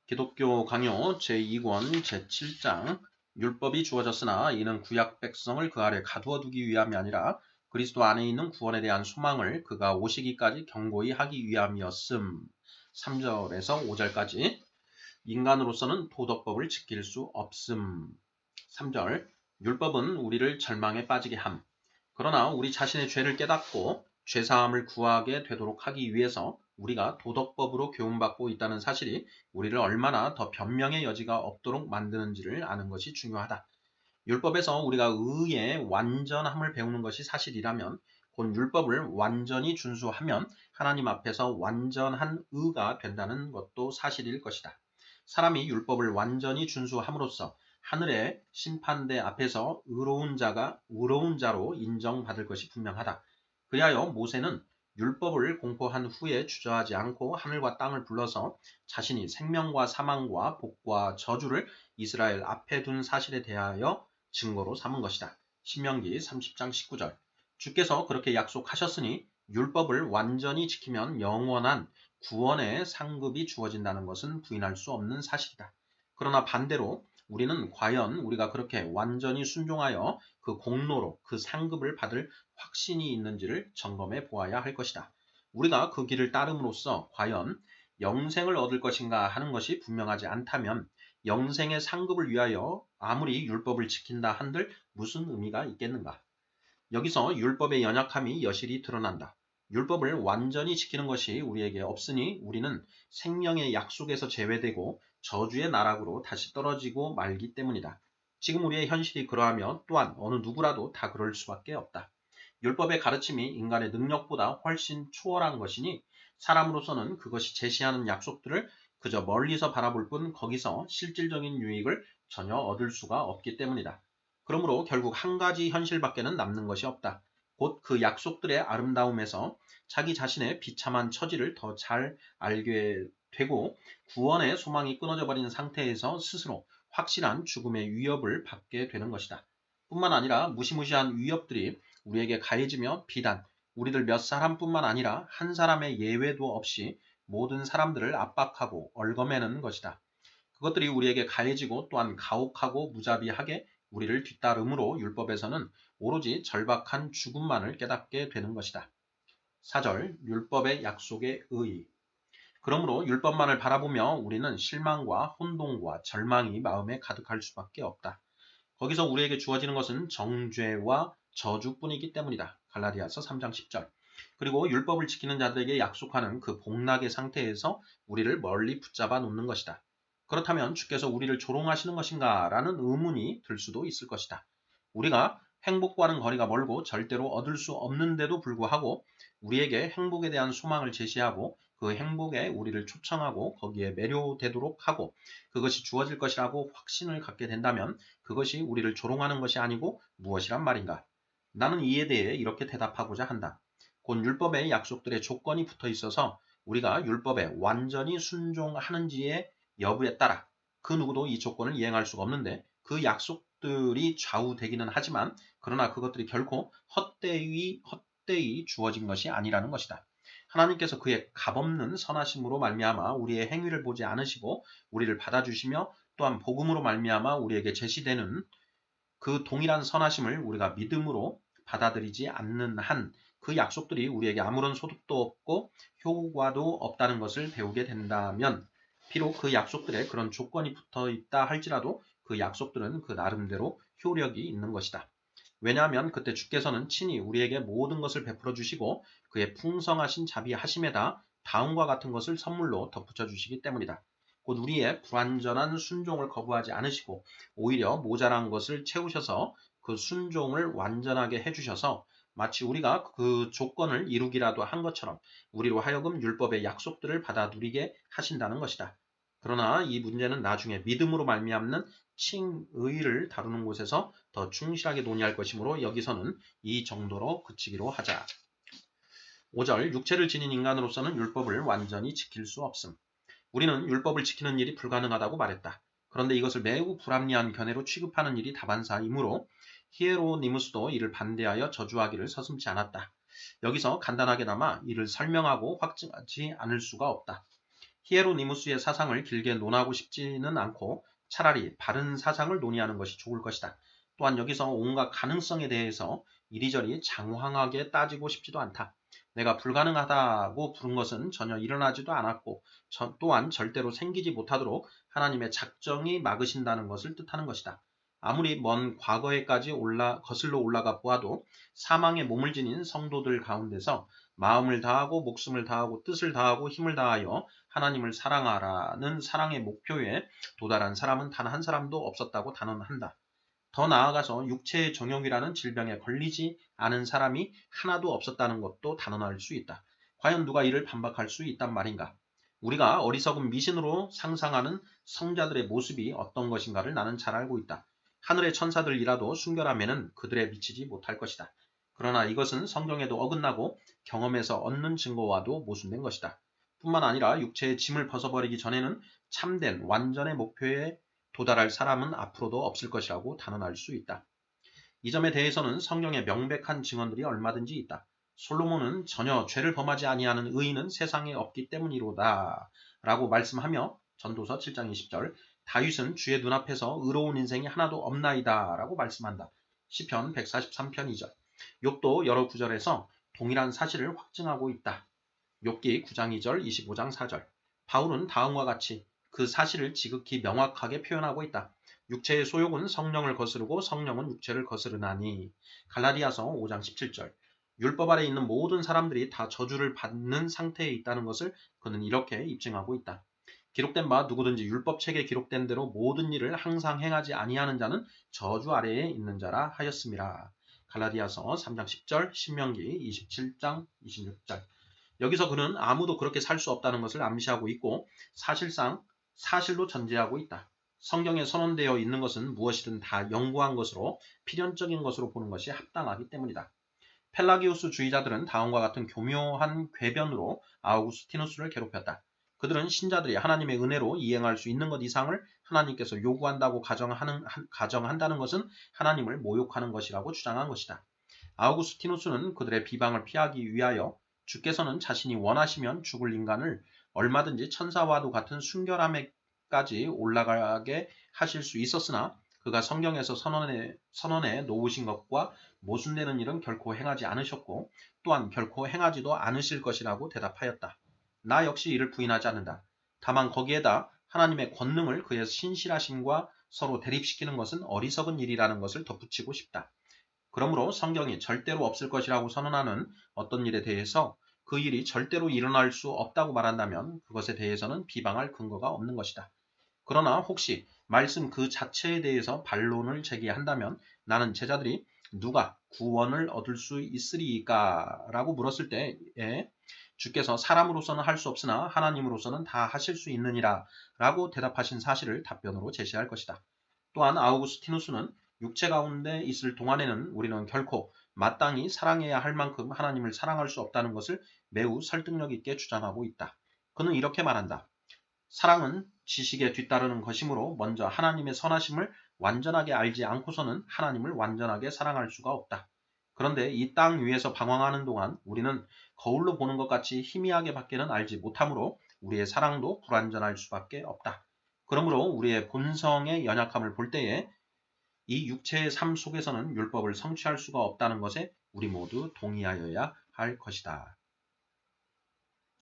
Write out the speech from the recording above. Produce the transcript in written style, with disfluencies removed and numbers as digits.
기독교 강요 제2권 제7장 율법이 주어졌으나 이는 구약 백성을 그 아래 가두어 두기 위함이 아니라 그리스도 안에 있는 구원에 대한 소망을 그가 오시기까지 경고히 하기 위함이었음. 3절에서 5절까지 인간으로서는 도덕법을 지킬 수 없음. 3절 율법은 우리를 절망에 빠지게 함. 그러나 우리 자신의 죄를 깨닫고 죄사함을 구하게 되도록 하기 위해서 우리가 도덕법으로 교훈받고 있다는 사실이 우리를 얼마나 더 변명의 여지가 없도록 만드는지를 아는 것이 중요하다. 율법에서 우리가 의의 완전함을 배우는 것이 사실이라면 곧 율법을 완전히 준수하면 하나님 앞에서 완전한 의가 된다는 것도 사실일 것이다. 사람이 율법을 완전히 준수함으로써 하늘의 심판대 앞에서 의로운 자가 의로운 자로 인정받을 것이 분명하다. 그리하여 모세는 율법을 공포한 후에 주저하지 않고 하늘과 땅을 불러서 자신이 생명과 사망과 복과 저주를 이스라엘 앞에 둔 사실에 대하여 증거로 삼은 것이다. 신명기 30장 19절. 주께서 그렇게 약속하셨으니 율법을 완전히 지키면 영원한 구원의 상급이 주어진다는 것은 부인할 수 없는 사실이다. 그러나 반대로 우리는 과연 우리가 그렇게 완전히 순종하여 그 공로로 그 상급을 받을 확신이 있는지를 점검해 보아야 할 것이다. 우리가 그 길을 따름으로써 과연 영생을 얻을 것인가 하는 것이 분명하지 않다면 영생의 상급을 위하여 아무리 율법을 지킨다 한들 무슨 의미가 있겠는가? 여기서 율법의 연약함이 여실히 드러난다. 율법을 완전히 지키는 것이 우리에게 없으니 우리는 생명의 약속에서 제외되고 저주의 나락으로 다시 떨어지고 말기 때문이다. 지금 우리의 현실이 그러하며 또한 어느 누구라도 다 그럴 수밖에 없다. 율법의 가르침이 인간의 능력보다 훨씬 초월한 것이니 사람으로서는 그것이 제시하는 약속들을 그저 멀리서 바라볼 뿐 거기서 실질적인 유익을 전혀 얻을 수가 없기 때문이다. 그러므로 결국 한 가지 현실밖에는 남는 것이 없다. 곧 그 약속들의 아름다움에서 자기 자신의 비참한 처지를 더 잘 알게 되고 구원의 소망이 끊어져 버린 상태에서 스스로 확실한 죽음의 위협을 받게 되는 것이다. 뿐만 아니라 무시무시한 위협들이 우리에게 가해지며 비단 우리들 몇 사람뿐만 아니라 한 사람의 예외도 없이 모든 사람들을 압박하고 얽어매는 것이다. 그것들이 우리에게 가해지고 또한 가혹하고 무자비하게 우리를 뒤따르므로 율법에서는 오로지 절박한 죽음만을 깨닫게 되는 것이다. 4절 율법의 약속의 의의. 그러므로 율법만을 바라보며 우리는 실망과 혼동과 절망이 마음에 가득할 수밖에 없다. 거기서 우리에게 주어지는 것은 정죄와 저주뿐이기 때문이다. 갈라디아서 3장 10절. 그리고 율법을 지키는 자들에게 약속하는 그 복락의 상태에서 우리를 멀리 붙잡아 놓는 것이다. 그렇다면 주께서 우리를 조롱하시는 것인가? 라는 의문이 들 수도 있을 것이다. 우리가 행복과는 거리가 멀고 절대로 얻을 수 없는데도 불구하고 우리에게 행복에 대한 소망을 제시하고 그 행복에 우리를 초청하고 거기에 매료되도록 하고 그것이 주어질 것이라고 확신을 갖게 된다면 그것이 우리를 조롱하는 것이 아니고 무엇이란 말인가? 나는 이에 대해 이렇게 대답하고자 한다. 곧 율법의 약속들의 조건이 붙어 있어서 우리가 율법에 완전히 순종하는지의 여부에 따라 그 누구도 이 조건을 이행할 수가 없는데 그 약속들이 좌우되기는 하지만 그러나 그것들이 결코 헛되이 주어진 것이 아니라는 것이다. 하나님께서 그의 값없는 선하심으로 말미암아 우리의 행위를 보지 않으시고 우리를 받아주시며 또한 복음으로 말미암아 우리에게 제시되는 그 동일한 선하심을 우리가 믿음으로 받아들이지 않는 한 그 약속들이 우리에게 아무런 소득도 없고 효과도 없다는 것을 배우게 된다면 비록 그 약속들에 그런 조건이 붙어 있다 할지라도 그 약속들은 그 나름대로 효력이 있는 것이다. 왜냐하면 그때 주께서는 친히 우리에게 모든 것을 베풀어 주시고 그의 풍성하신 자비하심에다 다음과 같은 것을 선물로 덧붙여 주시기 때문이다. 곧 우리의 불완전한 순종을 거부하지 않으시고 오히려 모자란 것을 채우셔서 그 순종을 완전하게 해주셔서 마치 우리가 그 조건을 이루기라도 한 것처럼 우리로 하여금 율법의 약속들을 받아 누리게 하신다는 것이다. 그러나 이 문제는 나중에 믿음으로 말미암는 칭의를 다루는 곳에서 더 충실하게 논의할 것이므로 여기서는 이 정도로 그치기로 하자. 5절 육체를 지닌 인간으로서는 율법을 완전히 지킬 수 없음. 우리는 율법을 지키는 일이 불가능하다고 말했다. 그런데 이것을 매우 불합리한 견해로 취급하는 일이 다반사이므로 히에로니무스도 이를 반대하여 저주하기를 서슴지 않았다. 여기서 간단하게나마 이를 설명하고 확증하지 않을 수가 없다. 히에로니무스의 사상을 길게 논하고 싶지는 않고 차라리 바른 사상을 논의하는 것이 좋을 것이다. 또한 여기서 온갖 가능성에 대해서 이리저리 장황하게 따지고 싶지도 않다. 내가 불가능하다고 부른 것은 전혀 일어나지도 않았고 또한 절대로 생기지 못하도록 하나님의 작정이 막으신다는 것을 뜻하는 것이다. 아무리 먼 과거에까지 거슬러 올라가 보아도 사망의 몸을 지닌 성도들 가운데서 마음을 다하고 목숨을 다하고 뜻을 다하고 힘을 다하여 하나님을 사랑하라는 사랑의 목표에 도달한 사람은 단 한 사람도 없었다고 단언한다. 더 나아가서 육체의 정욕이라는 질병에 걸리지 않은 사람이 하나도 없었다는 것도 단언할 수 있다. 과연 누가 이를 반박할 수 있단 말인가? 우리가 어리석은 미신으로 상상하는 성자들의 모습이 어떤 것인가를 나는 잘 알고 있다. 하늘의 천사들이라도 순결하면은 그들에 미치지 못할 것이다. 그러나 이것은 성경에도 어긋나고 경험에서 얻는 증거와도 모순된 것이다. 뿐만 아니라 육체의 짐을 벗어버리기 전에는 참된 완전의 목표에 도달할 사람은 앞으로도 없을 것이라고 단언할 수 있다. 이 점에 대해서는 성경에 명백한 증언들이 얼마든지 있다. 솔로몬은 전혀 죄를 범하지 아니하는 의인은 세상에 없기 때문이로다 라고 말씀하며 전도서 7장 20절 다윗은 주의 눈앞에서 의로운 인생이 하나도 없나이다 라고 말씀한다. 시편 143편 2절 욥도 여러 구절에서 동일한 사실을 확증하고 있다. 욥기 9장 2절 25장 4절 바울은 다음과 같이 그 사실을 지극히 명확하게 표현하고 있다. 육체의 소욕은 성령을 거스르고 성령은 육체를 거스르나니 갈라디아서 5장 17절 율법 아래 있는 모든 사람들이 다 저주를 받는 상태에 있다는 것을 그는 이렇게 입증하고 있다. 기록된 바 누구든지 율법책에 기록된 대로 모든 일을 항상 행하지 아니하는 자는 저주 아래에 있는 자라 하였음이라. 갈라디아서 3장 10절 신명기 27장 26절 여기서 그는 아무도 그렇게 살 수 없다는 것을 암시하고 있고 사실상 사실로 전제하고 있다. 성경에 선언되어 있는 것은 무엇이든 다 영구한 것으로 필연적인 것으로 보는 것이 합당하기 때문이다. 펠라기우스 주의자들은 다음과 같은 교묘한 궤변으로 아우구스티누스를 괴롭혔다. 그들은 신자들이 하나님의 은혜로 이행할 수 있는 것 이상을 하나님께서 요구한다고 가정한다는 것은 하나님을 모욕하는 것이라고 주장한 것이다. 아우구스티누스는 그들의 비방을 피하기 위하여 주께서는 자신이 원하시면 죽을 인간을 얼마든지 천사와도 같은 순결함에까지 올라가게 하실 수 있었으나 그가 성경에서 선언해 놓으신 것과 모순되는 일은 결코 행하지 않으셨고 또한 결코 행하지도 않으실 것이라고 대답하였다. 나 역시 이를 부인하지 않는다. 다만 거기에다 하나님의 권능을 그의 신실하심과 서로 대립시키는 것은 어리석은 일이라는 것을 덧붙이고 싶다. 그러므로 성경이 절대로 없을 것이라고 선언하는 어떤 일에 대해서 그 일이 절대로 일어날 수 없다고 말한다면 그것에 대해서는 비방할 근거가 없는 것이다. 그러나 혹시 말씀 그 자체에 대해서 반론을 제기한다면 나는 제자들이 누가 구원을 얻을 수 있으리까? 라고 물었을 때에 주께서 사람으로서는 할 수 없으나 하나님으로서는 다 하실 수 있느니라 라고 대답하신 사실을 답변으로 제시할 것이다. 또한 아우구스티누스는 육체 가운데 있을 동안에는 우리는 결코 마땅히 사랑해야 할 만큼 하나님을 사랑할 수 없다는 것을 매우 설득력 있게 주장하고 있다. 그는 이렇게 말한다. 사랑은 지식에 뒤따르는 것이므로 먼저 하나님의 선하심을 완전하게 알지 않고서는 하나님을 완전하게 사랑할 수가 없다. 그런데 이 땅 위에서 방황하는 동안 우리는 거울로 보는 것 같이 희미하게 밖에는 알지 못하므로 우리의 사랑도 불완전할 수밖에 없다. 그러므로 우리의 본성의 연약함을 볼 때에 이 육체의 삶 속에서는 율법을 성취할 수가 없다는 것에 우리 모두 동의하여야 할 것이다.